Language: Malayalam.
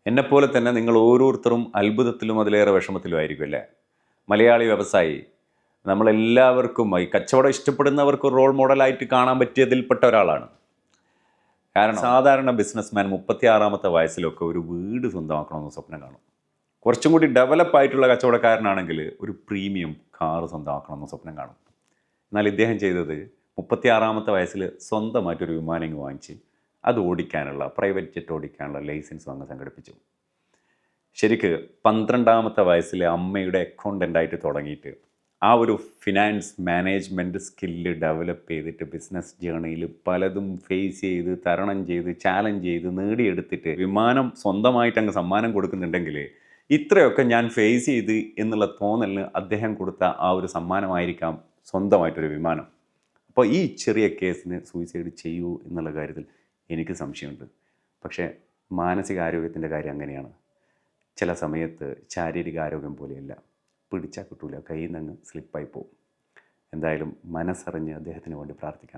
എന്നെപ്പോലെ തന്നെ നിങ്ങൾ ഓരോരുത്തരും അത്ഭുതത്തിലും അതിലേറെ വിഷമത്തിലും ആയിരിക്കും അല്ലേ? മലയാളി വ്യവസായി നമ്മളെല്ലാവർക്കും ഈ കച്ചവടം ഇഷ്ടപ്പെടുന്നവർക്ക് ഒരു റോൾ മോഡലായിട്ട് കാണാൻ പറ്റിയതിൽപ്പെട്ട ഒരാളാണ്. കാരണം സാധാരണ ബിസിനസ്മാൻ 36-ാമത്തെ വയസ്സിലൊക്കെ ഒരു വീട് സ്വന്തമാക്കണമെന്ന് സ്വപ്നം കാണും. കുറച്ചും കൂടി ഡെവലപ്പ് ആയിട്ടുള്ള കച്ചവടക്കാരനാണെങ്കിൽ ഒരു പ്രീമിയം കാറ് സ്വന്തമാക്കണമെന്ന് സ്വപ്നം കാണും. എന്നാൽ ഇദ്ദേഹം ചെയ്തത് 36-ാമത്തെ വയസ്സിൽ സ്വന്തമായിട്ടൊരു വിമാനം വാങ്ങിച്ച് അത് ഓടിക്കാനുള്ള പ്രൈവറ്റ് ജെറ്റ് ഓടിക്കാനുള്ള ലൈസൻസ് അങ്ങ് സംഘടിപ്പിച്ചു. ശരിക്ക് 12-ാമത്തെ വയസ്സിൽ അമ്മയുടെ അക്കൗണ്ടൻ്റായിട്ട് തുടങ്ങിയിട്ട് ആ ഒരു ഫിനാൻസ് മാനേജ്മെൻറ്റ് സ്കില്ല് ഡെവലപ്പ് ചെയ്തിട്ട് ബിസിനസ് ജേണിയിൽ പലതും ഫേസ് ചെയ്ത് തരണം ചെയ്ത് ചാലഞ്ച് ചെയ്ത് നേടിയെടുത്തിട്ട് വിമാനം സ്വന്തമായിട്ട് അങ്ങ് സമ്മാനം കൊടുക്കുന്നുണ്ടെങ്കിൽ ഇത്രയൊക്കെ ഞാൻ ഫേസ് ചെയ്ത് എന്നുള്ള തോന്നലിന് അദ്ദേഹം കൊടുത്ത ആ ഒരു സമ്മാനമായിരിക്കാം സ്വന്തമായിട്ടൊരു വിമാനം. അപ്പോൾ ഈ ചെറിയ കേസിന് സൂയിസൈഡ് ചെയ്യൂ എന്നുള്ള കാര്യത്തിൽ എനിക്ക് സംശയമുണ്ട്. പക്ഷേ മാനസികാരോഗ്യത്തിൻ്റെ കാര്യം അങ്ങനെയാണ്. ചില സമയത്ത് ശാരീരിക ആരോഗ്യം പോലെയല്ല, പിടിച്ചാൽ കിട്ടൂല, കയ്യിൽ നിന്ന് സ്ലിപ്പായി പോകും. എന്തായാലും മനസ്സറിഞ്ഞ് അദ്ദേഹത്തിന് വേണ്ടി പ്രാർത്ഥിക്കാം.